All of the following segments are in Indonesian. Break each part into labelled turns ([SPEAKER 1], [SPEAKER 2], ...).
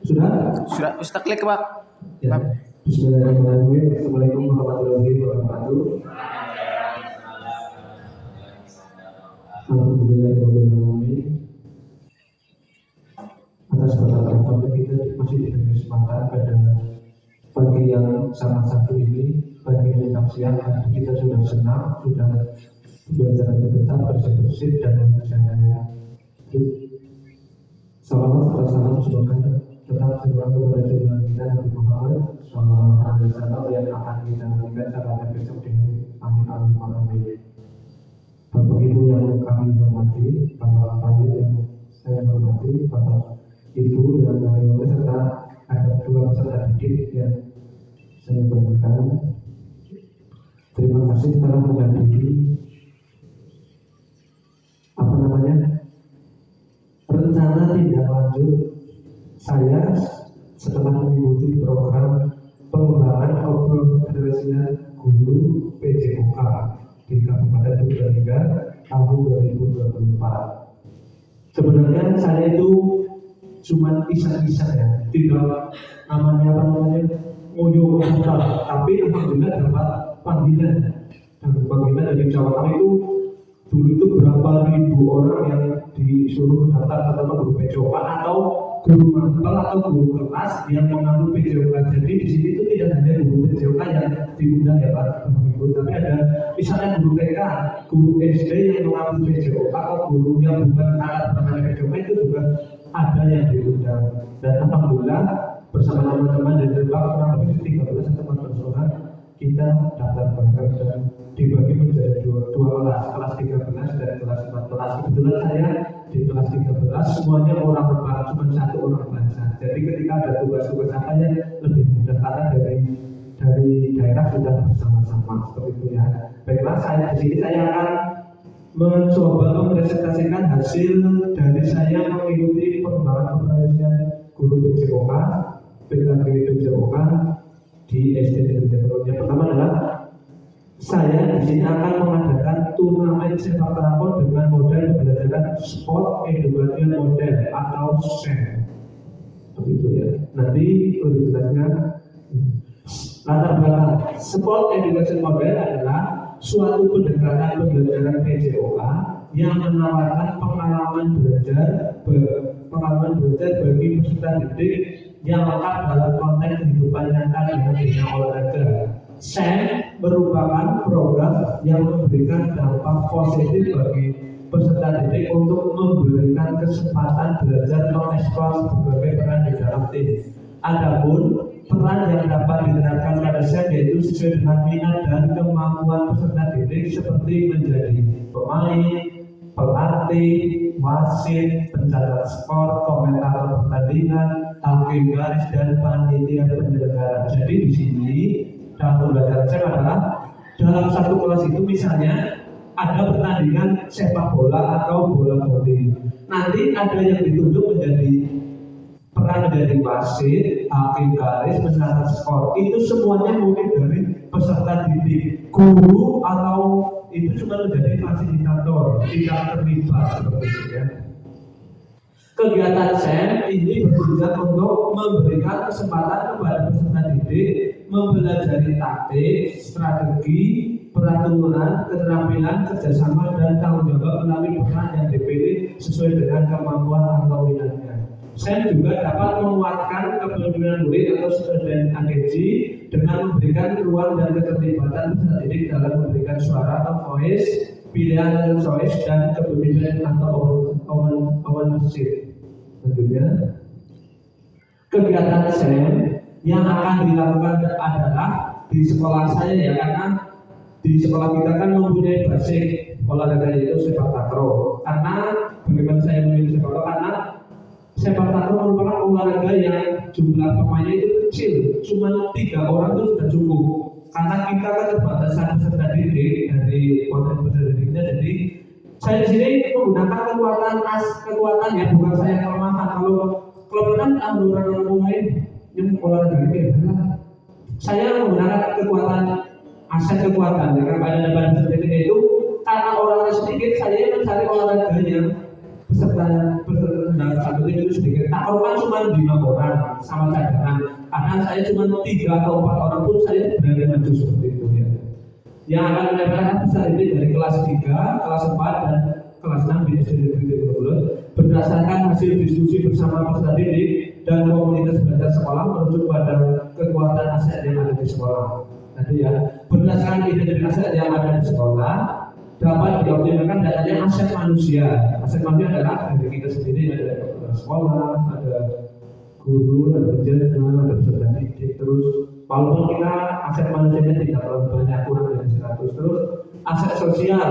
[SPEAKER 1] Sudah?
[SPEAKER 2] Sudah, Ustaz klik Pak.
[SPEAKER 1] Ya. Bismillahirrahmanirrahim. Assalamualaikum warahmatullahi wabarakatuh. Alhamdulillahirrahmanirrahim. Atas berkat kita masih diberi kesempatan pada pagi yang sangat satu ini, pagi yang siang kita sudah senang, sudah belajar tetap bersih-bersih dan saya salawat serta salam semoga tetap tercurah kepada junjungan kita Nabi Muhammad Sallallahu Alaihi Wasallam yang akan kita nantikan pada besok di amin amin. Bapak Ibu yang kami hormati, Bapak yang saya hormati, Bapak Ibu yang kami hormati serta ada dua peserta didik yang saya banggakan. Terima kasih telah menghadiri rencana tindak lanjut saya setelah mengikuti program pengembangan profesional guru PJOK di Kabupaten Purbalingga tahun 2024. Sebenarnya saya itu cuma iseng-iseng ya, tidak ngoyo tapi alhamdulillah dapat panggilan dari Jawa Tengah itu. Dulu itu berapa ribu orang yang disuruh mendaftar pertama guru PJOK atau guru mapel atau guru kelas yang mengambil PJOK. Jadi di sini itu tidak hanya guru PJOK yang diundang ya Pak Ibu, tapi ada misalnya guru TK, guru SD yang mengambil PJOK atau guru yang bukan alat pengajar PJOK itu juga ada yang diundang. Dan alhamdulillah bersama teman-teman dari Pak kurang lebih 13 teman personal kita daftar bareng dan dibagi menjadi dua kelas 13 dan kelas 14. Kebetulan saya di kelas 13 semuanya orang berbakat, cuma satu orang belajar. Jadi ketika ada tugas-tugas apa yang lebih mudah karena dari daerah sudah bersama-sama seperti itu ya. Baiklah, saya di sini saya akan mencoba mempresentasikan hasil dari saya mengikuti pengembangan profesional guru PJOK, PKG PJOK di SD Negeri Jakarta. Yang pertama adalah saya di sini akan mengadakan turnamen sepak takraw dengan model pembelajaran sport education model atau SEM. Seperti itu ya. Nanti lebih jelasnya latar belakang sport education model adalah suatu pendekatan pembelajaran PJOK yang menawarkan pengalaman belajar bagi peserta didik yang lengkap dalam konteks kehidupan nyata dengan bidang olahraga. SEM merupakan program yang memberikan dampak positif bagi peserta didik untuk memberikan kesempatan belajar mengeksplor berbagai peran di dalam tim. Adapun peran yang dapat diterapkan pada SEM yaitu sesuai dengan minat dan kemampuan peserta didik seperti menjadi pemain, pelatih, wasit, pencatat skor, komentator pertandingan, hakim garis dan panitia penyelenggara. Jadi di sini dalam pembelajaran SEM adalah dalam satu kelas itu misalnya ada pertandingan sepak bola atau bola voli. Nanti ada yang ditunjuk peran menjadi wasit, hakim garis, pencatat skor. Itu semuanya mungkin dari peserta didik. Guru atau itu cuma menjadi fasilitator, tidak terlibat seperti itu ya. Kegiatan SEM ini bertujuan untuk memberikan kesempatan kepada peserta didik mempelajari taktik, strategi, peraturan, keterampilan, kerjasama, dan tanggung jawab melalui peran yang dipilih sesuai dengan kemampuan atau minatnya. SEM juga dapat menguatkan kepemimpinan murid atau student agency dengan memberikan ruang dan keterlibatan peserta didik dalam memberikan suara atau voice, pilihan choice, dan kepemimpinan atau ownership. Tentunya kegiatan SEM yang akan dilakukan adalah di sekolah saya ya, karena di sekolah kita kan mempunyai basic olahraga yaitu sepak takraw. Karena bagaimana saya memilih sepak takraw? Karena sepak takraw merupakan olahraga yang jumlah pemainnya itu kecil, cuma 3 orang itu sudah cukup. Karena kita kan terbatasan peserta didik dari konten peserta didiknya, jadi saya di sini menggunakan kekuatan ya, bukan saya kelemahan. Kalau kelemahan orang pemain yang olahraga ini, saya menggunakan kekuatan ya, karena pada depan peserta didik itu karena orangnya sedikit, saya mencari olahraga yang peserta dalam satu tim itu sedikit. Tahu kan cuma 5 orang sama cadangan. Karena saya cuma 3 atau 4 orang pun saya berani maju seperti itu ya. Yang akan mendapatkan peserta didik dari kelas 3, kelas 4 dan kelas 6 di SD Negeri Teguh berdasarkan hasil diskusi bersama peserta didik dan komunitas belajar sekolah merujuk pada kekuatan aset yang ada di sekolah. Nanti ya, berdasarkan identitas aset yang ada di sekolah dapat dioptimalkan datanya aset manusia. Aset manusia adalah dari kita sendiri, ada sekolah, ada guru, ada penjaga, ada peserta didik. Terus walaupun kita aset manusianya tidak terlalu banyak, kurang dari 100. Terus aset sosial,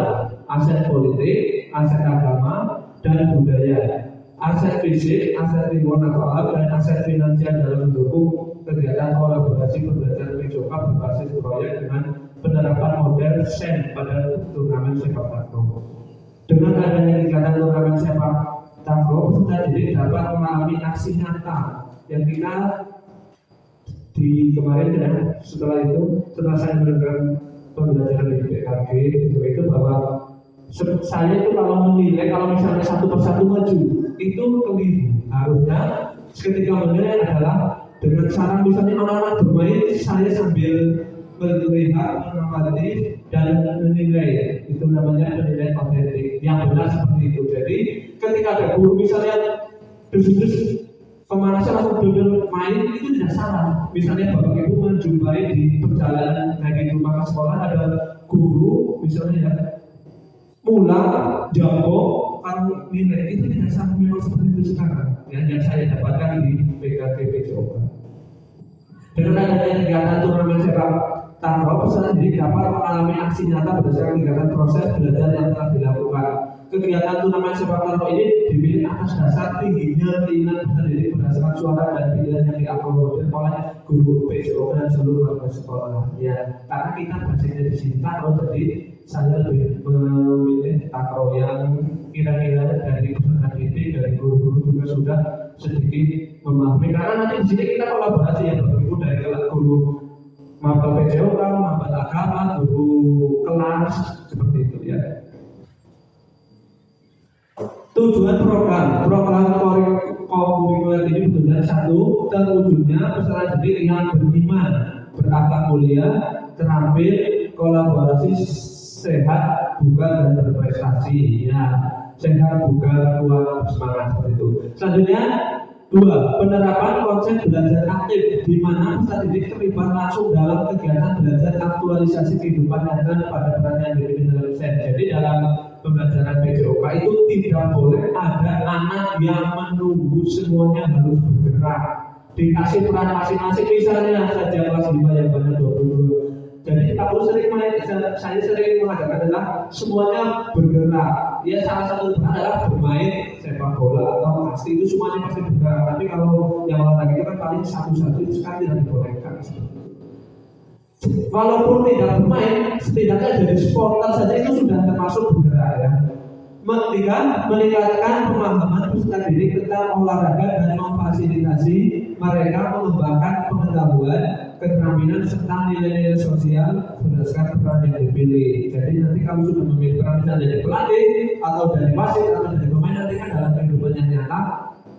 [SPEAKER 1] aset politik, aset agama dan budaya, aset fisik, aset lingkungan atau alam, dan aset finansial dalam mendukung kegiatan kolaborasi pembelajaran PJOK berbasis proyek dengan penerapan model SEN pada turnamen sepak takraw. Dengan adanya kegiatan turnamen sepak takraw, peserta didik dapat mengalami aksi nyata yang kita di kemarin ya, setelah saya mendengar pembelajaran di BKG itu bahwa saya itu kalau menilai, kalau misalnya satu persatu maju itu keliru. Harusnya ketika menilai adalah dengan cara misalnya anak-anak bermain, saya sambil melihat, mengamati dan menilai. Itu namanya penilaian otentik yang benar seperti itu. Jadi ketika ada guru misalnya dus pemanasan langsung duduk main, itu tidak salah. Misalnya bapak ibu menjumpai di perjalanan dari rumah ke sekolah ada guru misalnya ya pulang jago kan nilai, itu tidak salah, memang seperti itu sekarang ya, yang saya dapatkan di PKG PJOK. Dengan adanya kegiatan turnamen sepak takraw, peserta didik dapat mengalami aksi nyata berdasarkan kegiatan proses belajar yang telah dilakukan. Kegiatan turnamen sepak takraw ini dipilih atas dasar tingginya keinginan peserta didik berdasarkan suara dan pilihan yang diakomodir oleh guru PJOK dan seluruh warga sekolah. Ya, karena kita belajarnya di sini takraw, jadi saya lebih memilih takraw yang kira-kira dari peserta didik, dari guru-guru juga sudah sedikit memahami. Karena nanti di sini kita kolaborasi ya, begitu dari guru mapel PJOK, mapel agama, guru kelas seperti itu ya. Tujuan program kurikuler ini benar satu, terwujudnya peserta didik yang beriman, berakhlak mulia, terampil, kolaborasi, sehat, bugar dan berprestasi. Ya, sehat, bugar, kuat, semangat seperti itu. Selanjutnya 2. Penerapan konsep belajar aktif di mana peserta didik terlibat langsung dalam kegiatan belajar aktualisasi kehidupan nyata pada peran yang dipimpin dalam SEN. Jadi dalam pembelajaran PJOK itu tidak boleh ada anak yang menunggu semuanya harus bergerak. Dikasih peran masing-masing, misalnya saja kelas 5 yang banyak 22. Jadi aku saya sering mengatakan adalah semuanya bergerak. Ya salah satu adalah bermain sepak bola atau pasti itu semuanya pasti bergerak. Tapi kalau yang olahraga itu kan paling satu-satu itu sekali tidak dibolehkan. Walaupun tidak bermain, setidaknya jadi supporter saja itu sudah termasuk bergerak ya. Meningkatkan pemahaman peserta didik tentang olahraga dan memfasilitasi mereka mengembangkan pengetahuan, keterampilan serta nilai-nilai sosial berdasarkan peran yang dipilih. Jadi nanti kalau sudah memilih peran dari pelatih atau dari wasit atau dari pemain, nanti kan dalam kehidupan yang nyata,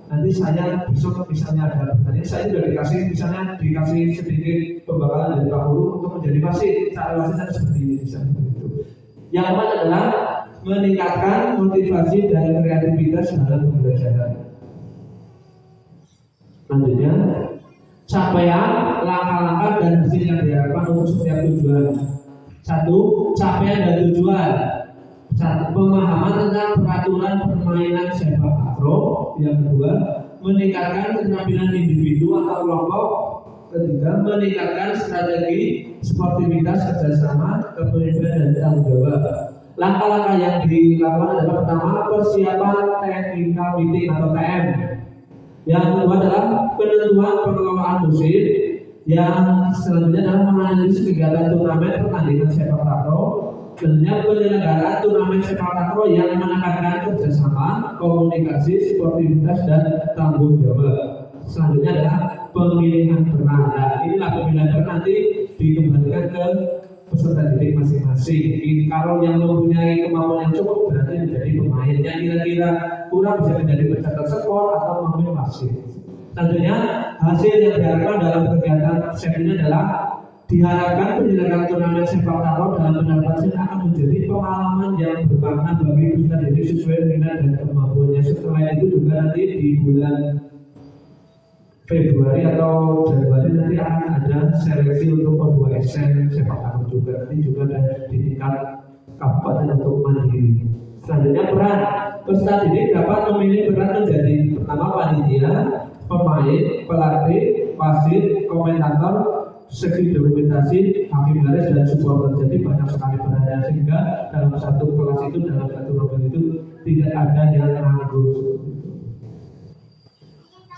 [SPEAKER 1] nanti saya besok misalnya ada pertanyaan, saya sudah dikasih sedikit pembekalan dari Pak Guru untuk menjadi wasit. Cara wasitnya seperti ini, bisa seperti itu. Yang keempat adalah meningkatkan motivasi dan kreativitas dalam pembelajaran. Selanjutnya, capaian, langkah-langkah dan hasil yang diharapkan untuk setiap tujuan. 1. Capaian dan tujuan. 1. Pemahaman tentang peraturan permainan sepak takraw. Yang kedua, meningkatkan keterampilan individu atau kelompok. Ketiga, meningkatkan strategi sportivitas, kerjasama, kepemimpinan dan tanggung jawab. Langkah-langkah yang dilakukan adalah pertama, persiapan technical meeting atau TM. Yang kedua adalah penentuan pengelolaan musim. Yang selanjutnya adalah menganalisis kegiatan turnamen pertandingan sepak takraw. Selanjutnya penyelenggaraan turnamen sepak takraw yang menekankan kerjasama, komunikasi, sportivitas dan tanggung jawab. Selanjutnya adalah pemilihan peran. Nah, inilah pemilihan peran nanti dikembalikan ke peserta didik masing-masing. Kalau yang mempunyai kemampuan yang cukup berarti menjadi pemain, yang kira-kira kurang bisa menjadi pencatat skor atau memilih wasit. Tentunya hasil yang diharapkan dalam kegiatan SEP ini adalah diharapkan penyelenggaraan turnamen sepak takraw dalam pendapat saya akan menjadi pengalaman yang bermakna bagi peserta didik sesuai minat dan kemampuannya. Setelah itu juga nanti di bulan Februari atau Januari nanti akan ada seleksi untuk O2SN sepak takraw juga, nanti juga ada di tingkat kabupaten untuk mandiri. Selanjutnya peran peserta didik dapat memilih peran menjadi pertama panitia, pemain, pelatih, wasit, komentator, seksi dokumentasi, hakim garis dan supporter. Jadi banyak sekali perannya sehingga dalam satu kelas itu, dalam satu rombongan itu tidak ada yang nganggur.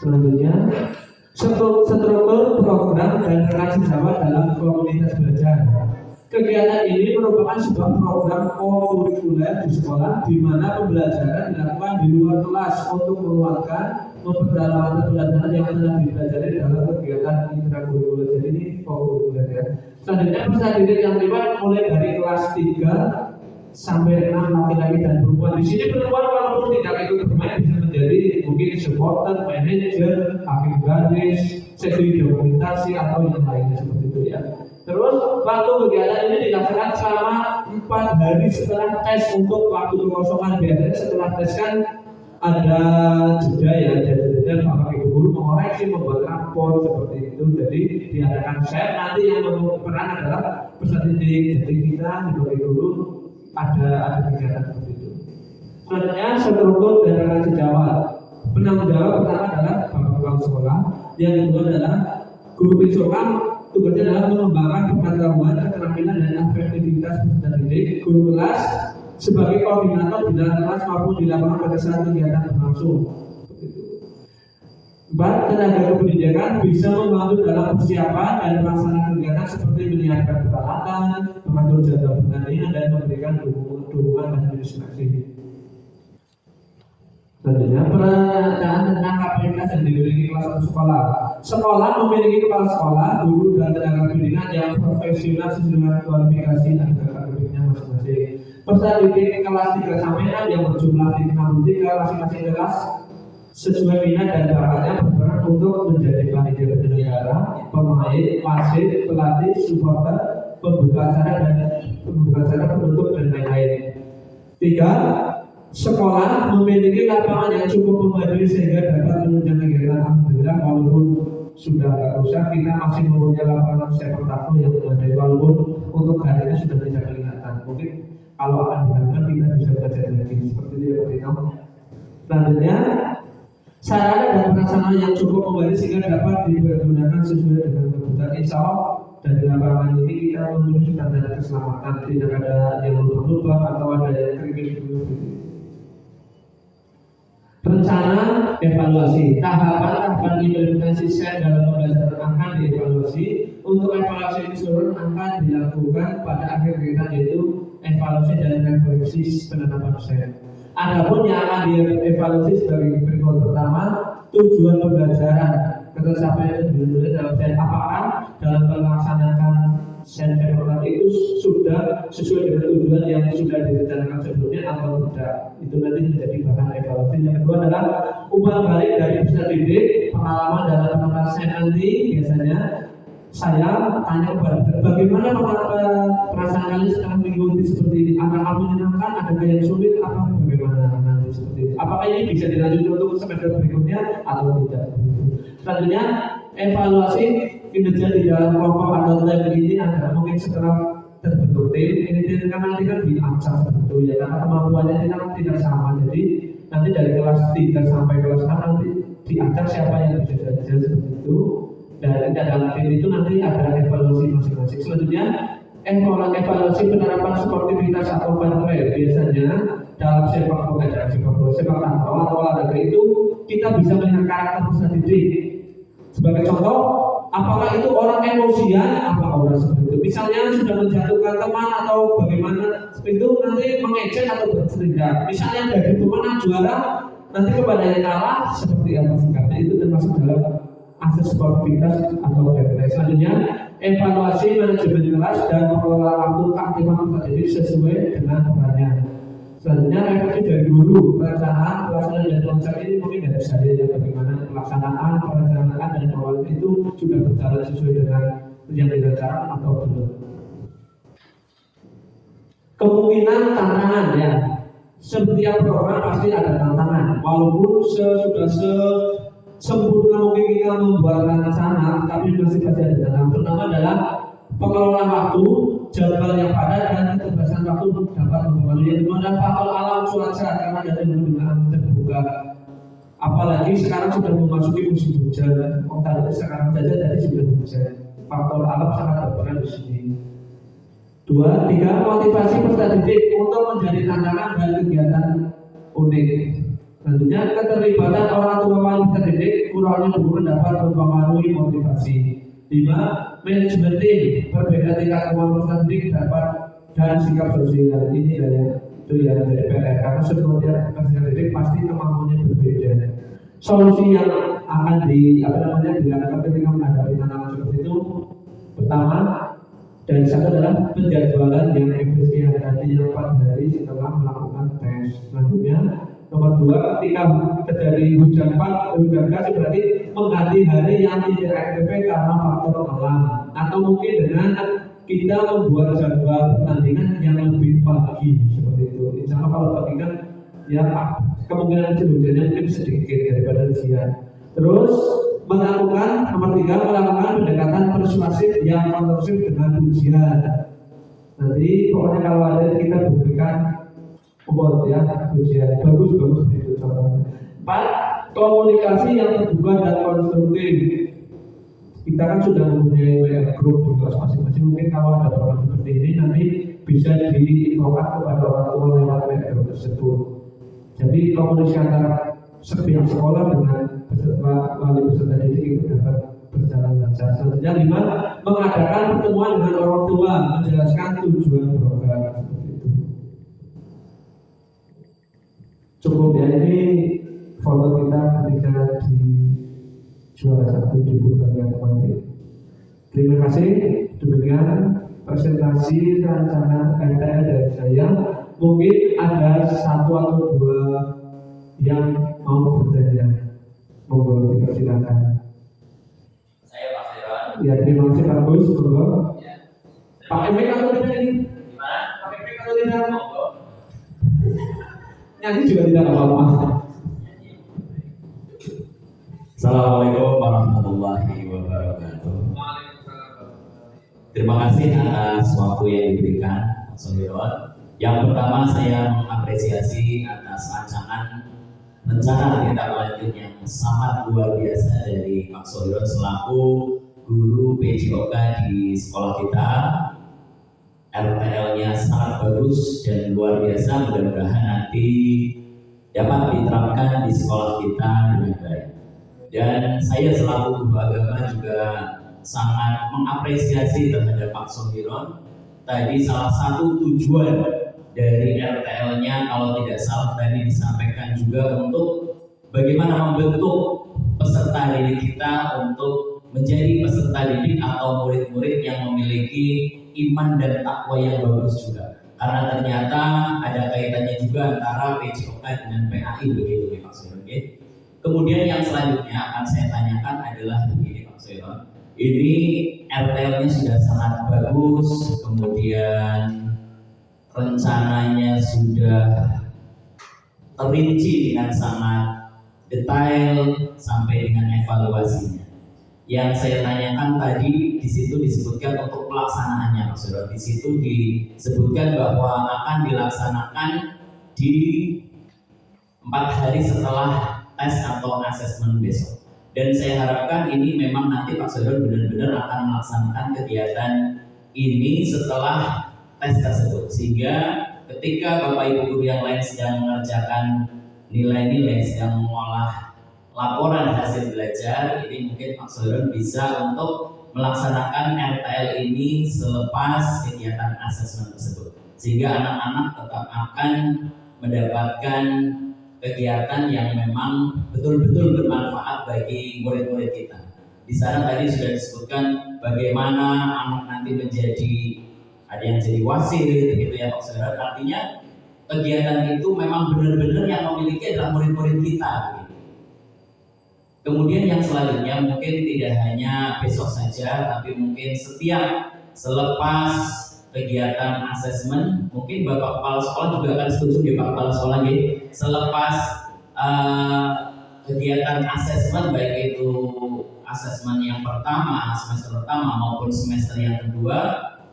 [SPEAKER 1] Selanjutnya struktur program dan relasi Jawa dalam komunitas belajar. Kegiatan ini merupakan sebuah program kurikuler di sekolah di mana pembelajaran dilakukan di luar kelas untuk menguatkan memperdalam pelajaran yang telah dipelajari dalam kegiatan intrakurikuler. Jadi ini kurikuler ya. Selanjutnya peserta didik yang terlibat mulai dari kelas 3 sampai 6 laki-laki dan perempuan. Di sini perempuan walaupun tidak ikut bermain bisa menjadi mungkin supporter, manajer, hakim garis, seksi dokumentasi atau yang lainnya seperti itu ya. Terus waktu kegiatan ini dilaksanakan selama 4 hari setelah tes untuk waktu kekosongan. Biasanya setelah tes kan ada jeda ya, jeda Bapak Ibu guru mengoreksi, membuat rapor seperti itu. Jadi diadakan SEP, nanti yang berperan adalah peserta didik. Jadi kita diberi dulu ada kegiatan seperti itu. Selanjutnya struktur dan relasi Jawa. Penanggung jawab pertama adalah Bapak Kepala Sekolah, yang kedua adalah guru Pisokan. Tugasnya adalah mengembangkan pengetahuan, keterampilan dan efektivitas peserta didik. Guru kelas sebagai koordinator di dalam kelas maupun di lapangan pada saat kegiatan berlangsung. 4. Tenaga kependidikan bisa membantu dalam persiapan dan pelaksanaan kegiatan seperti menyiapkan peralatan, mengatur jadwal pertandingan dan memberikan dukungan administrasi. Selanjutnya perencanaan tentang kapasitas yang dimiliki kelas 1 sekolah. Sekolah memiliki kepala sekolah, guru dan tenaga pendidikan yang profesional sesuai kualifikasi dan akademiknya masing-masing. Peserta didik kelas 3 sampai 6 yang berjumlah 63 masing-masing kelas sesuai minat dan bakatnya berperan untuk menjadi panitia penyelenggara, pemain, wasit, pelatih, supporter, pembuka acara, penutup dan lain-lain. 3. Sekolah memiliki lapangan yang cukup memadai sehingga dapat menunjang kegiatan. Alhamdulillah walaupun sudah agak rusak, kita masih mempunyai lapangan sepak takraw yang memadai walaupun untuk garisnya sudah tidak kelihatan. Mungkin kalau akan dilakukan kita bisa belajar lagi seperti itu ya Pak Ino. Selanjutnya sarana dan prasarana yang cukup memadai sehingga dapat digunakan sesuai dengan kebutuhan. Insya Allah dari lapangan ini kita memenuhi standar keselamatan, tidak ada yang lubang-lubang atau ada yang kerikil-kerikil. Rencana evaluasi, tahapan implementasi SEP dalam pembelajaran akan dievaluasi. Untuk evaluasi keseluruhan akan dilakukan pada akhir kegiatan, yaitu evaluasi dan refleksi penerapan SEP. Adapun yang akan dievaluasi sebagai berikut. Pertama, tujuan pembelajaran, ketercapaian itu dulu dalam SEP. Apakah dalam melaksanakan SEP itu sudah sesuai dengan tujuan yang sudah direncanakan sebelumnya atau tidak? Itu nanti menjadi bahan evaluasi. Yang kedua adalah umpan balik dari peserta didik, pengalaman dalam penerapan SEP nanti. Biasanya saya tanya kepada bagaimana perasaan kalian setelah mengikuti seperti ini? Apakah menyenangkan, adakah yang sulit, apa bagaimana nanti seperti ini? Apakah ini bisa dilanjutkan untuk semester berikutnya atau tidak? Selanjutnya evaluasi kinerja di dalam kelompok atau tim ini adalah mungkin setelah terbentuk tim ini kan nanti kan diacak sebetulnya karena kemampuannya kita kan tidak sama. Jadi nanti dari kelas 3 sampai kelas 6 nanti diacak siapa yang bisa belajar seperti itu. Dan dalam tim itu nanti ada evaluasi masing-masing. Selanjutnya evaluasi penerapan sportivitas atau fun play. Biasanya dalam sepak takraw atau olahraga itu kita bisa melihat karakter peserta didik. Sebagai contoh, apakah itu orang emosian, apa orang seperti itu. Misalnya sudah menjatuhkan teman atau bagaimana, seperti itu nanti mengejek atau bercerita. Misalnya dari pemenang juara, nanti kepada yang kalah seperti apa sikapnya, itu termasuk dalam aspek sportivitas atau fair play. Selanjutnya evaluasi manajemen kelas dan pengelolaan waktu keaktifan peserta didik sesuai dengan perannya. Selanjutnya refleksi dari guru, perencanaan, pelaksanaan dan konsep ini mungkin dari saya ya, bagaimana pelaksanaan, perencanaan dan pengelolaan itu sudah berjalan sesuai dengan yang direncanakan atau belum. Kemungkinan tantangan ya, setiap program pasti ada tantangan. Walaupun sudah sempurna mungkin kita membuat rencana, tapi masih ada tantangan. Pertama adalah pengelolaan waktu, jadwal yang padat dan keterbatasan waktu untuk dapat membangun. Yang kedua adalah faktor alam cuaca karena dari penggunaan terbuka. Apalagi sekarang sudah memasuki musim hujan. Tadi sekarang saja tadi sudah hujan. Faktor alam sangat berperan di sini. Dua, tiga, motivasi peserta didik untuk menjadi tantangan dan kegiatan unik. Selanjutnya, keterlibatan orang tua wali peserta didik kurangnya dukungan dapat mempengaruhi motivasi. Lima, manajemen tim, berbeda tingkat kemampuan peserta didik dapat dan sikap sosial. Ini itu ya dari PR karena setiap peserta didik pasti kemampuannya berbeda. Solusi yang akan dilakukan ketika menghadapi tantangan seperti itu, pertama dan satu adalah penjadwalan yang efisien tadi yang 4 hari setelah melakukan tes. Selanjutnya nomor 2, ketika terjadi hujan deras berarti mengganti hari yang tidak efektif karena faktor alam, atau mungkin dengan kita membuat jadwal pertandingan yang lebih pagi seperti itu. Insya Allah kalau pagi kan ya kemungkinan hujannya mungkin sedikit daripada siang. Terus melakukan nomor 3, melakukan pendekatan persuasif yang konstruksi dengan ujian. Nanti pokoknya kalau ada kita berikan ya ujian bagus itu contohnya. 4, komunikasi yang terbuka dan konstruktif. Kita kan sudah mempunyai WA group di kelas masing-masing. Mungkin kalau ada program seperti ini nanti bisa diinfokan kepada orang tua lewat WA group tersebut. Jadi komunikasi antara pihak sekolah dengan wali peserta didik itu dapat berjalan lancar. Selanjutnya 5, mengadakan pertemuan dengan orang tua, menjelaskan tujuan program seperti itu. Cukup ya, ini foto kita ketika di juara 1 di Burbank kemarin. Terima kasih. Demikian presentasi rencana RTL dari saya. Mungkin ada 1 atau 2 yang mau bertanya. Monggo dipersilakan.
[SPEAKER 2] Saya Pak Firman.
[SPEAKER 1] Ya, terima kasih Pak Gus. Monggo.
[SPEAKER 2] Ya.
[SPEAKER 1] Pak Emek atau tidak ini?
[SPEAKER 2] Gimana?
[SPEAKER 1] Pak Emek atau tidak?
[SPEAKER 2] Monggo.
[SPEAKER 1] Nyanyi juga tidak apa-apa.
[SPEAKER 2] Assalamualaikum warahmatullahi wabarakatuh. Terima kasih atas waktu yang diberikan, Pak Sohiron. Yang pertama saya mengapresiasi atas rancangan rencana tindak lanjut yang sangat luar biasa dari Pak Sohiron selaku guru PJOK di sekolah kita. RTL-nya sangat bagus dan luar biasa, mudah-mudahan nanti dapat diterapkan di sekolah kita dengan baik. Dan saya selaku guru agama juga sangat mengapresiasi terhadap Pak Sohiron. Tadi salah satu tujuan dari RTL-nya kalau tidak salah tadi disampaikan juga untuk bagaimana membentuk peserta didik kita untuk menjadi peserta didik atau murid-murid yang memiliki iman dan takwa yang bagus juga. Karena ternyata ada kaitannya juga antara PJOK dengan PAI begitu Pak Sohiron. Kemudian yang selanjutnya akan saya tanyakan adalah begini Pak Sohiron. Ini RTL-nya sudah sangat bagus, kemudian rencananya sudah terinci dengan sangat detail sampai dengan evaluasinya. Yang saya tanyakan tadi di situ disebutkan untuk pelaksanaannya Pak Sohiron. Di situ disebutkan bahwa akan dilaksanakan di 4 hari setelah tes atau asesmen besok. Dan saya harapkan ini memang nanti Pak Sohiron benar-benar akan melaksanakan kegiatan ini setelah tes tersebut, sehingga ketika Bapak Ibu guru yang lain sedang mengerjakan nilai-nilai, sedang mengolah laporan hasil belajar, ini mungkin Pak Sohiron bisa untuk melaksanakan RTL ini selepas kegiatan asesmen tersebut, sehingga anak-anak tetap akan mendapatkan kegiatan yang memang betul-betul bermanfaat bagi murid-murid kita. Di sana tadi sudah disebutkan bagaimana anak nanti menjadi, ada yang jadi wasit gitu ya Pak Saudara. Artinya kegiatan itu memang benar-benar yang memiliki adalah murid-murid kita gitu. Kemudian yang selanjutnya mungkin tidak hanya besok saja, tapi mungkin setiap selepas kegiatan asesmen, mungkin Bapak Kepala Sekolah juga akan setuju ya Pak Kepala Sekolah ya, selepas kegiatan asesmen, baik itu asesmen yang pertama, semester pertama maupun semester yang kedua,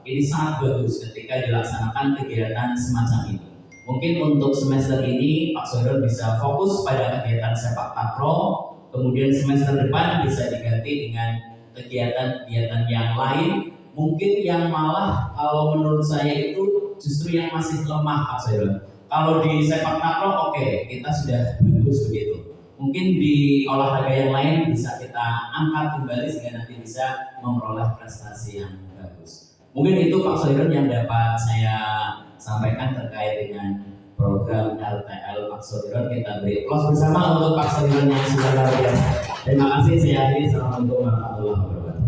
[SPEAKER 2] ini sangat bagus ketika dilaksanakan kegiatan semacam ini. Mungkin untuk semester ini Pak Saudara bisa fokus pada kegiatan sepak takraw, kemudian semester depan bisa diganti dengan kegiatan-kegiatan yang lain. Mungkin yang malah kalau menurut saya itu justru yang masih lemah Pak Saudara. Kalau di sepak takraw oke, kita sudah bagus begitu. Mungkin di olahraga yang lain bisa kita angkat kembali sehingga nanti bisa memperoleh prestasi yang bagus. Mungkin itu Pak Saudara yang dapat saya sampaikan terkait dengan program LTL Pak Saudara. Kita beri aplaus bersama untuk Pak Saudara yang sudah luar biasa. Terima kasih, saya akhiri. Assalamualaikum warahmatullahi wabarakatuh.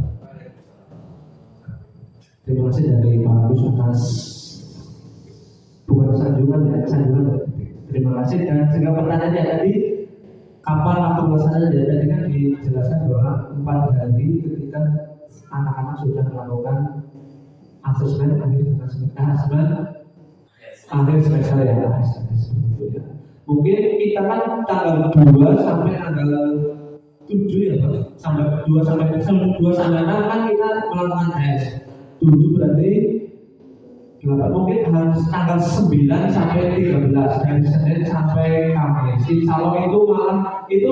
[SPEAKER 1] Terima kasih dari Pak Agus atas bukan sanjungan ya, sanjungan. Terima kasih. Dan juga pertanyaannya tadi, kapan waktu pelaksanaan ya, tadi kan dijelaskan bahwa 4 hari ketika anak-anak sudah melakukan asesmen akhir semester ya, mungkin kita kan tanggal 2 sampai tanggal 7 ya Pak, sampai 2 sampai 6 kan kita melakukan tes. 7 berarti 8, mungkin harus tanggal 9 sampai 13 dari Senin sampai Kamis. Insya Allah itu malah itu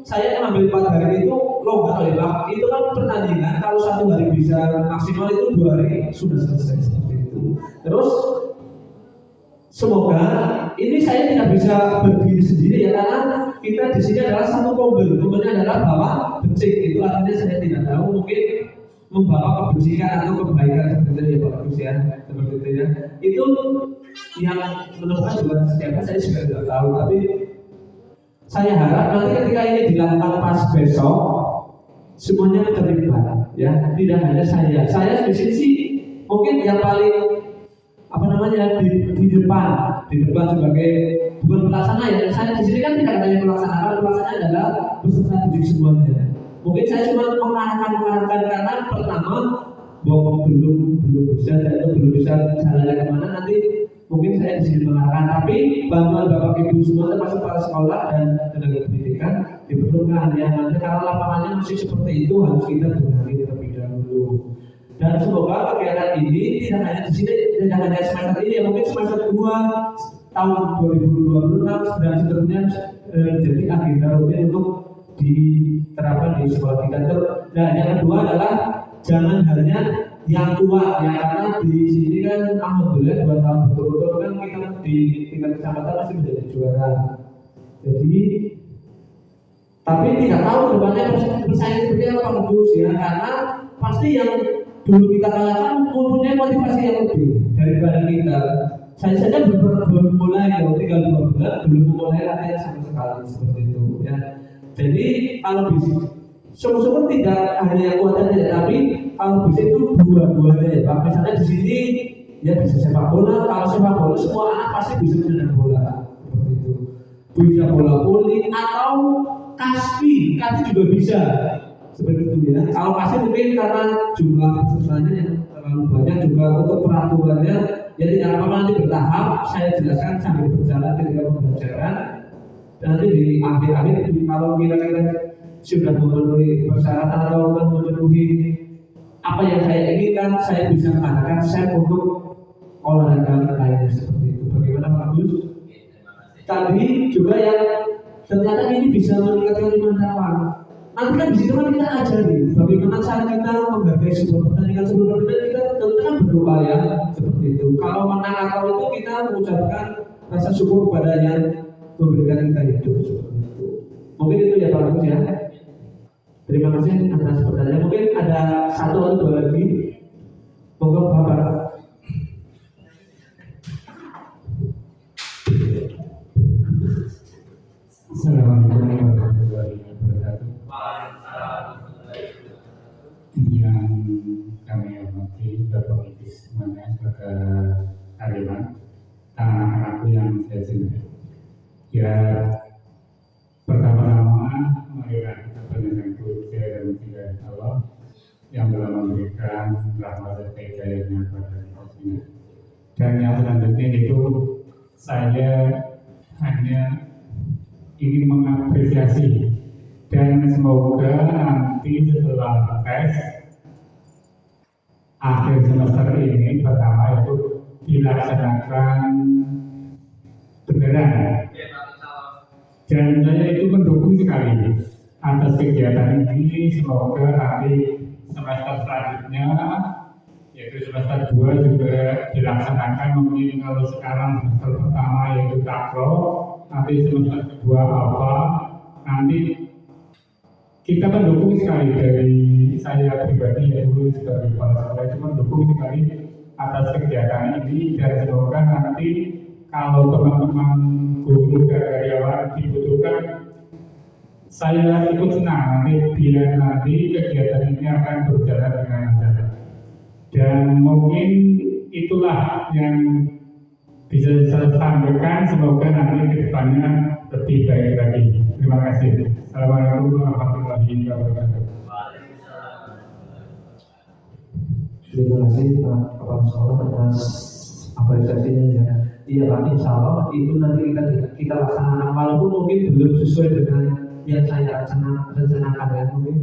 [SPEAKER 1] saya mengambil 4 hari itu longgar ya Pak. Itu kan pertandingan, kalau 1 hari bisa maksimal itu 2 hari sudah selesai seperti itu. Terus semoga ini saya tidak bisa berdiri sendiri ya, karena kita di sini adalah satu kompil. Kompilnya adalah bawa becik, itu artinya saya tidak tahu mungkin membawa kebersihan atau kebaikan seperti itu ya Pak Agus ya, seperti itu ya. Itu yang menemukan juga siapa saya juga tidak tahu, tapi saya harap nanti ketika ini dilakukan pas besok semuanya terlibat ya, tidak hanya saya di sini sih mungkin yang paling di depan sebagai bukan pelaksana ya. Saya di sini kan tidak ada yang melaksanakan, pelaksana adalah peserta didik semuanya. Mungkin saya cuma mengarahkan karena pertama bahwa belum bisa jalannya kemana, nanti mungkin saya di sini mengarahkan, tapi bantuan Bapak Ibu semua termasuk para sekolah dan tenaga pendidikan diperlukan ya. Nanti kalau lapangannya masih seperti itu harus kita benahi terlebih dahulu. Dan semoga kegiatan ini tidak hanya di sini, tidak hanya semester ini ya, mungkin semester 2 tahun 2026 dan seterusnya jadi agenda rutin untuk diterapkan di sekolah kita. Dan yang kedua adalah jangan hanya yang tua ya, karena di sini kan alhamdulillah 2 tahun berturut-turut kan kita di tingkat kecamatan masih menjadi juara. Jadi tapi tidak tahu depannya bersaing seperti apa Pak Gus ya, karena pasti yang dulu kita kalahkan mempunyai motivasi yang lebih daripada kita. Saya saja belum mulai ya, tinggal 2 bulan belum mulai latihan sama sekali seperti itu ya. Jadi kalau bisa syukur-syukur tidak hanya yang kuat saja, tapi kalau bisa itu dua-duanya ya Pak. Misalnya di sini ya bisa sepak bola, kalau sepak bola semua anak pasti bisa menendang bola seperti itu. Bisa bola voli atau kaspi juga bisa seperti itu ya. Kalau kaspi mungkin karena jumlah pesertanya yang terlalu banyak, juga untuk peraturannya ya tidak apa-apa, nanti bertahap saya jelaskan sambil berjalan ketika pembelajaran. Nanti di akhir-akhir kalau kira-kira sudah memenuhi persyaratan atau memenuhi apa yang saya inginkan, saya bisa mengadakan set untuk olahraga lainnya seperti itu. Bagaimana Pak Gus? Tadi juga yang ternyata ini bisa meningkatkan kemampuan. Nanti kan di situ kan kita ajari bagaimana cara kita menghargai sebuah pertandingan. Sebelum kita tentu kan berdoa ya seperti itu. Kalau menang atau itu kita mengucapkan rasa syukur kepada yang memberikan kita hidup seperti itu. Mungkin itu ya Pak Agus ya. Terima kasih atas pertanyaan. Mungkin ada 1 atau 2 lagi. Monggo Bapak. Assalamualaikum warahmatullahi wabarakatuh.
[SPEAKER 3] Ya, pertama-tama marilah kita panjatkan puja dan puji dari Allah yang telah memberikan rahmat dan hidayahnya kepada kita semua. Dan yang selanjutnya itu saya hanya ingin mengapresiasi dan semoga nanti setelah tes akhir semester ini pertama itu dilaksanakan beneran. Dan saya itu mendukung sekali atas kegiatan ini. Semoga nanti semester selanjutnya, yaitu semester 2 juga dilaksanakan. Mungkin kalau sekarang semester pertama yaitu takro, nanti semester kedua apa, nanti kita mendukung sekali. Dari saya pribadi ya dulu sebagai kepala sekolah itu mendukung sekali atas kegiatan ini. Dan semoga nanti kalau teman-teman guru dan karyawan dibutuhkan, saya ikut senang nanti biar nanti kegiatan ini akan berjalan dengan lancar. Dan mungkin itulah yang bisa saya sampaikan. Semoga nanti ke depannya lebih baik lagi. Terima kasih. Assalamualaikum warahmatullahi wabarakatuh.
[SPEAKER 1] Terima kasih Pak Kepala Sekolah atas apresiasinya ya. Iya Pak, insya Allah itu nanti kita laksanakan walaupun mungkin belum sesuai dengan yang saya rencanakan ya mungkin.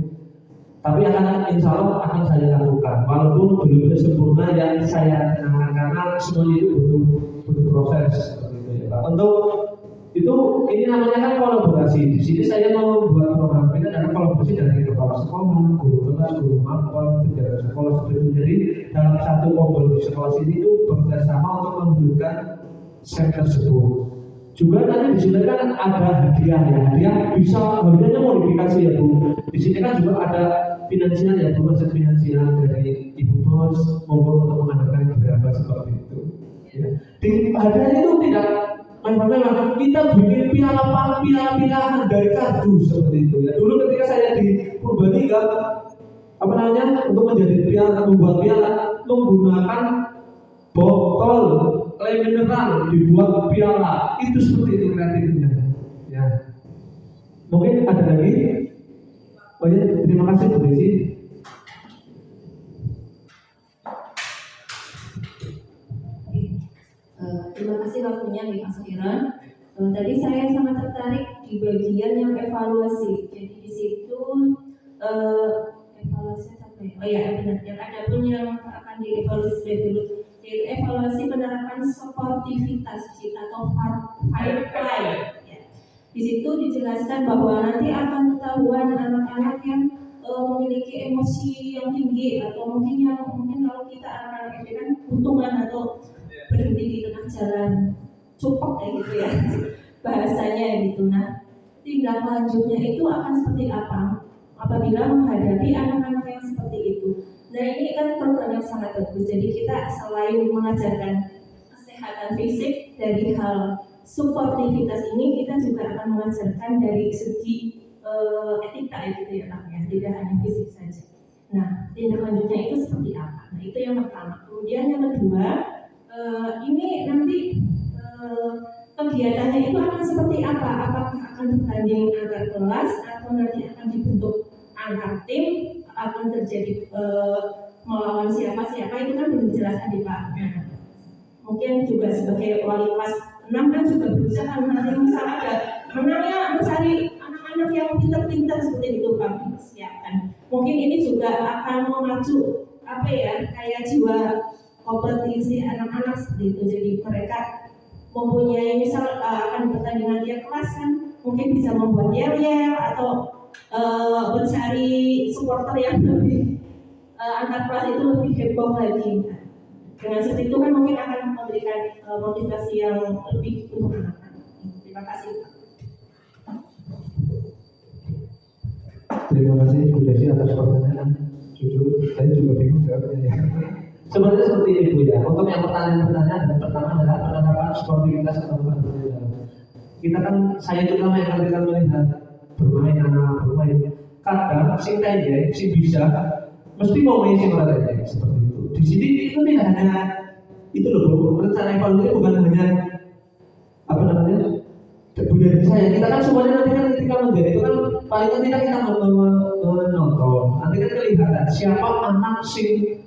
[SPEAKER 1] Tapi insya Allah akan saya lakukan walaupun belum sempurna yang saya rencanakan karena semuanya itu butuh proses seperti itu ya Pak. Untuk itu ini namanya kan kolaborasi. Di sini saya mau membuat program ini adalah kolaborasi dari kepala sekolah, guru kelas, guru mapel, penjaga sekolah seperti itu. Jadi dalam satu kompol di sekolah sini itu bekerjasama untuk mewujudkan set tersebut. Juga nanti di sini kan ada hadiah ya, hadiah bisa hadiahnya modifikasi ya Bu. Di sini kan juga ada finansial ya Bu, aset finansial dari Ibu Bos maupun untuk mengadakan beberapa seperti itu. Ya. Di hadiahnya itu tidak memang kita bikin piala-pialaan dari kardus seperti itu ya. Dulu ketika saya di Purbalingga untuk menjadi piala, membuat piala menggunakan botol air mineral dibuat piala, itu seperti itu kreatifnya ya. Mungkin ada lagi. Oh ya, terima kasih Bu Desi.
[SPEAKER 4] Terima kasih waktunya nih Pak Soiran. Tadi saya sangat tertarik di bagian yang evaluasi. Jadi di situ evaluasi apa ya? Oh ya benar. Yang ada pun yang akan dievaluasi dulu, yaitu evaluasi penerapan sportivitas atau fair play. Ya. Di situ dijelaskan bahwa nanti akan ketahuan anak-anak yang memiliki emosi yang tinggi atau mungkin kalau kita anak-anak itu kan untungan atau berhenti di tengah jalan cupek kayak gitu ya bahasanya gitu. Nah, tindak lanjutnya itu akan seperti apa apabila menghadapi anak-anak yang seperti itu. Nah, ini kan program yang sangat bagus. Jadi kita selain mengajarkan kesehatan fisik dari hal sportivitas ini, kita juga akan mengajarkan dari segi etika gitu ya Pak ya, tidak hanya fisik saja. Nah, tindak lanjutnya itu seperti apa? Nah, itu yang pertama. Kemudian yang kedua, ini nanti kegiatannya itu akan seperti apa? Apakah akan berbanding antar kelas atau nanti akan dibentuk antar tim? Akan terjadi melawan siapa itu kan belum dijelaskan di Pak. Mungkin juga sebagai wali kelas 6 kan juga berusaha nanti misalnya ada menangnya mencari anak-anak yang pintar-pintar seperti itu Pak siapkan. Mungkin ini juga akan memacu kayak jiwa kompetisi anak-anak seperti itu. Jadi mereka mempunyai akan pertandingan tiap kelas kan mungkin bisa membuat yel-yel atau mencari supporter yang lebih antar kelas itu lebih heboh lagi. Dengan seperti itu kan mungkin akan memberikan motivasi yang lebih untuk anak-anak. Terima kasih.
[SPEAKER 1] Terima kasih Bu Desi atas pertanyaan. Jujur, saya juga bingung jawabnya. Sebenarnya seperti ini Bu ya. Untuk yang pertanyaan pertama adalah penerapan sportivitas atau bukan bermain. Kita kan saya juga yang kita melihat bermain anak bermain. Kadang si tanya si bisa mesti mau main si olahraga seperti itu. Di sini itu tidak hanya itu loh Bu. Rencana evaluasi bukan hanya budaya saya, kita kan semuanya nanti kan ketika menjadi itu kan paling penting kan kita menonton, nanti kan kelihatan siapa anak sing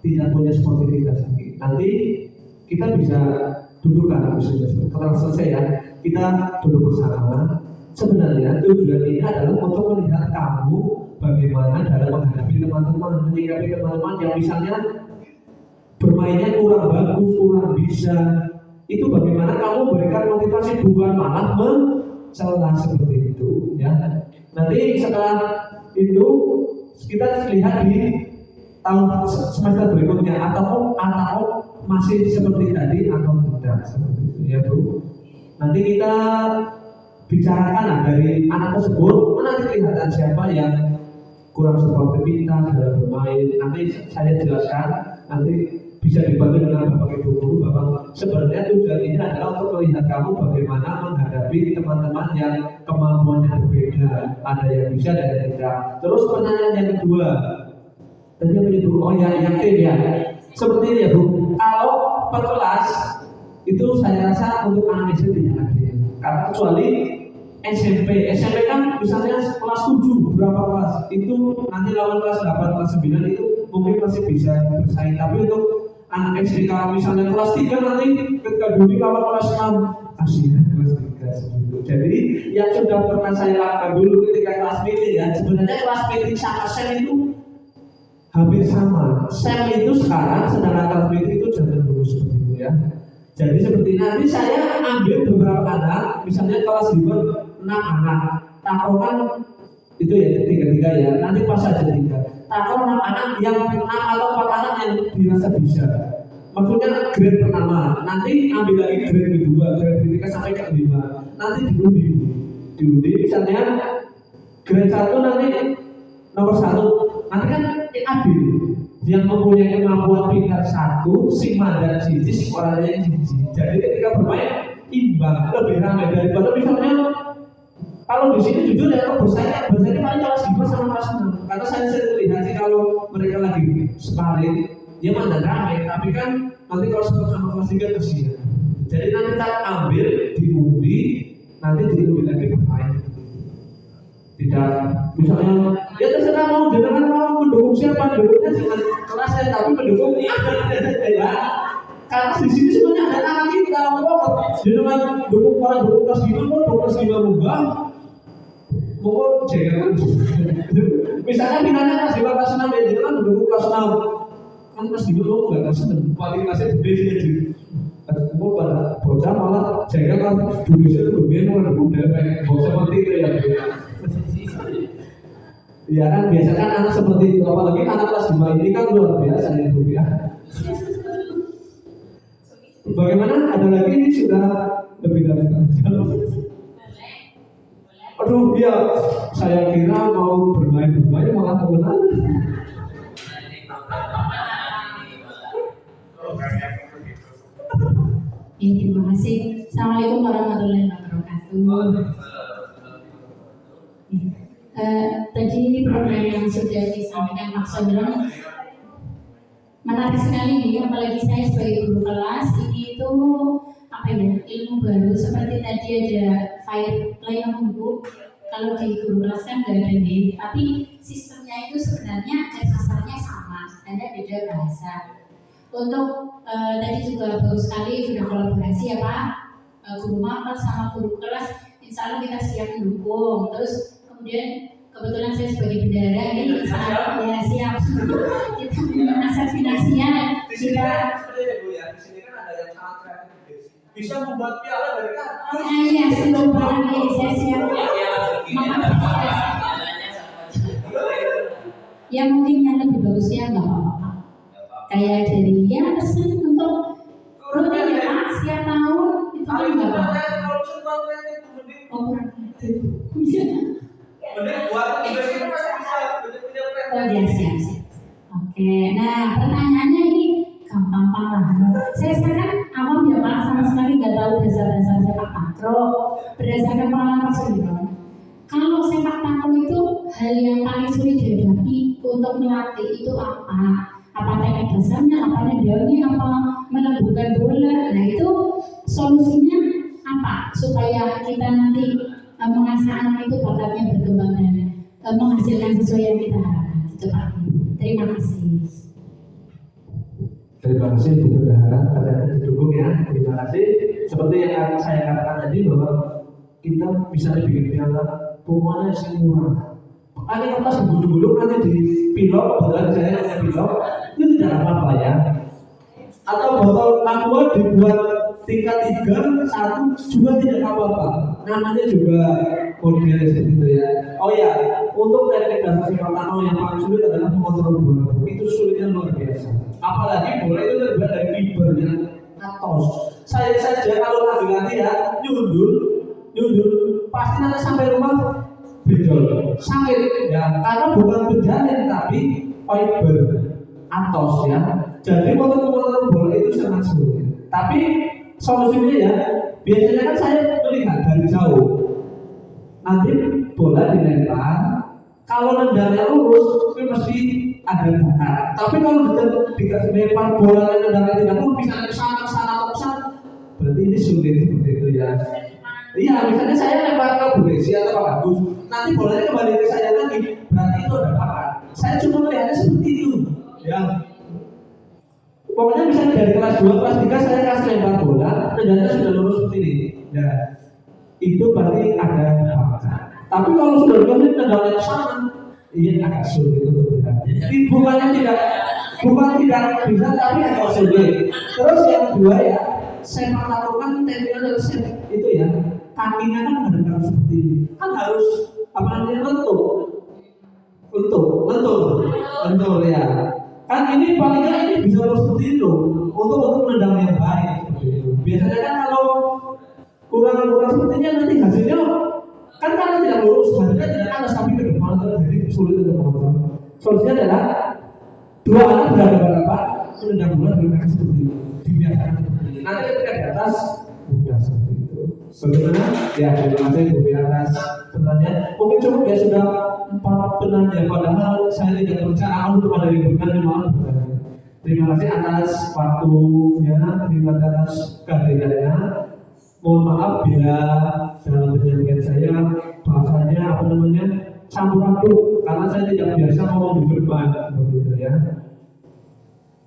[SPEAKER 1] tidak punya sportivitas tinggi. Nanti kita bisa duduk kan, setelah selesai ya, kita duduk bersama. Sebenarnya tujuan ini adalah untuk melihat kamu bagaimana dalam menghadapi teman-teman, menyikapi teman-teman yang misalnya bermainnya kurang bagus, kurang bisa. Itu bagaimana kamu berikan motivasi, bukan malah mencela seperti itu ya. Nanti setelah itu kita lihat di tahun semester berikutnya atau masih seperti tadi atau tidak seperti itu ya Bu. Nanti kita bicarakan lah dari anak tersebut, nanti kelihatan siapa yang kurang sportivitas dalam bermain. Nanti saya jelaskan, nanti bisa dibantu dengan Bapak Ibu Guru bahwa sebenarnya tujuan ini adalah untuk melihat kamu bagaimana menghadapi teman-teman yang kemampuannya berbeda, ada yang bisa dan yang tidak. Terus pertanyaan yang kedua, tadi apa itu? Oh ya, yang ya. Seperti ini ya Bu, kalau per kelas itu saya rasa untuk anak SD tidak ada. Karena kecuali SMP kan misalnya kelas 7 berapa kelas itu nanti lawan kelas 8, kelas 9 itu mungkin masih bisa bersaing. Tapi untuk anak SD kalau misalnya kelas 3 nanti ketika dulu lawan kelas 6 kasihan kelas 3 seperti. Jadi yang sudah pernah saya lakukan dulu ketika kelas meeting ya, sebenarnya kelas meeting sama SEM itu hampir sama. SEM itu sekarang sedangkan kelas meeting itu jangan dulu seperti itu ya. Jadi seperti nanti saya ambil beberapa anak, misalnya kelas 6 anak, takrokan itu ya 3 ya, nanti pas saja 3. Takron 6 anak yang 6 atau 4 anak yang dirasa bisa. Maksudnya grade pertama, nanti ambil lagi grade kedua, grade ketiga sampai ke 5. Nanti diundi misalnya grade 1 nanti nomor 1, nanti kan ambil yang mempunyai kemampuan pintar 1, sing mandan siji, sing ora yang siji. Jadi ketika bermain imbang, lebih ramai daripada misalnya kalau di sini jujur ya bersaing paling kelas 5 sama kelas 6. Karena saya sering lihat sih kalau mereka lagi sparring, dia mandan ramai, tapi kan nanti kalau sama kelas 3 kesian. Jadi nanti kita ambil diundi, nanti diundi lagi bermain. Tidak, misalnya ya terserah mau jangan mau mendukung siapa, mendukungnya jangan kelasnya tapi mendukung ya. Karena di sini sebenarnya ada anak kita, jangan dukung orang dukung kelas 5 mau dukung kelas 5 munggah, mau jangan. Misalnya finalnya kelas 5 kelas 6 ya jangan mendukung kelas 6, kan kelas 5 mau nggak kelas 6, paling kelasnya gede sih. Mau pada bocah malah jangan kan dulu itu lebih mau mendukung dari bocah seperti itu ya. Ya kan biasa kan anak seperti itu, apalagi anak kelas 5 ini kan luar biasa ya Bu ya. Bagaimana ada lagi ini sudah lebih dari aduh ya saya kira mau bermain malah temenan.
[SPEAKER 5] Terima kasih. Assalamualaikum warahmatullahi wabarakatuh. Tadi program yang sudah disampaikan Pak Sondrong menarik sekali nih, apalagi saya sebagai guru kelas ini itu apa ya, ilmu baru seperti tadi ada fireplay yang Bu. Kalau di guru kelas kan nggak ada nih, tapi sistemnya itu sebenarnya dasarnya sama, hanya beda bahasa. Untuk tadi juga bagus sekali sudah kolaborasi ya Pak, guru mapel sama guru kelas, insya Allah kita siap mendukung. Terus kemudian kebetulan saya sebagai bendahara ini saat ya siap kita mengasah finansial kita
[SPEAKER 1] di sini kan ada yang sangat kreatif bisa membuat piala dari kertas.
[SPEAKER 5] Iya sebelum barang ini saya siap ya mungkin yang lebih bagusnya nggak apa-apa kayak dari ya pesan untuk rutin ya Pak setiap tahun itu kan nggak apa-apa. Oh oh ya siap. Oke, nah pertanyaannya ini gampang lah. Saya sekarang awam ya Pak, sama sekali nggak tahu dasar-dasar sepak takraw. Berdasarkan pengalaman Pak Sondrong, kalau sepak takraw itu hal yang paling sulit dihadapi untuk melatih itu apa? Apa teknik dasarnya, apa nendangnya, apa melembutkan bola? Nah itu solusinya apa supaya kita nanti mengasah anak itu bakatnya berkembang dan menghasilkan sesuai yang kita harapkan. Itu Pak. Terima kasih.
[SPEAKER 1] Terima kasih Bu Bendahara, ternyata didukung ya. Terima kasih. Seperti yang saya katakan tadi bahwa kita bisa bikin piala pokoknya sih murah. Ada kertas gulung-gulung nanti di pilok, kebetulan saya punya pilok, itu tidak apa-apa ya. Atau botol aqua dibuat tingkat 3, 1 juga tidak apa-apa. Namanya juga model seperti itu ya. Oh ya, untuk teknik dasar Simatano yang paling sulit adalah mengontrol bola. Itu sulitnya luar biasa. Apalagi bola itu terbuat dari fiber yang atos. Saya saja kalau lagi ya nyundul, pasti nanti sampai rumah benjol, sakit ya, karena bukan benjalin tapi fiber atos ya. Jadi motor bola itu sangat sulit. Tapi solusinya ya, biasanya kan saya melihat dari jauh. Nanti bola dilempar, kalau nendangnya lurus, itu mesti ada bakat. Tapi kalau dikasih lempar bola dan nendangnya tidak lurus, bisa ke sana, berarti ini sulit seperti itu ya. Iya, misalnya saya lempar ke Bu Desi atau Pak Agus, nanti bolanya kembali ke saya lagi, berarti itu ada bakat. Saya cuma melihatnya seperti itu, ya. Pokoknya misalnya dari kelas 2, kelas 3 saya kasih lempar bola, nendangnya sudah lurus seperti ini. Nah, itu berarti ada bakat. Tapi kalau sudah dikasih nendangnya ke sana, iya agak sulit untuk bergerak. Jadi bukan tidak bisa, tapi agak sulit. Terus yang kedua ya, saya melakukan teknik itu ya, kakinya kan bergerak seperti ini, kan harus apa namanya lentur ya. Kan ini paling nggak ini bisa seperti itu untuk menendang yang baik seperti itu. Biasanya kan kalau kurang sepertinya nanti hasilnya kan karena tidak lurus, hasilnya tidak atas tapi ke depan jadi sulit untuk mengontrol. Solusinya adalah dua anak berhadapan menendang bola dengan kaki seperti ini, dibiasakan seperti ini. Nanti ketika di atas sudah seperti itu. Bagaimana? Ya terima kasih Bu atas pertanyaan. Mungkin cukup ya sudah 4 penanya, padahal saya tidak berencana untuk ada yang bertanya. Terima kasih atas waktunya, terima kasih atas kehadirannya. Mohon maaf bila dalam penyampaian saya bahasanya campur aduk karena saya tidak biasa ngomong di depan seperti itu ya.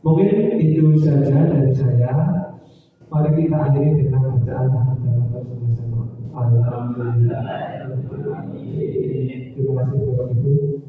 [SPEAKER 1] Mungkin itu saja dari saya. Mari kita akhiri dengan bacaan alhamdulillah bersama-sama. Alhamdulillah. Terima kasih Bapak Ibu.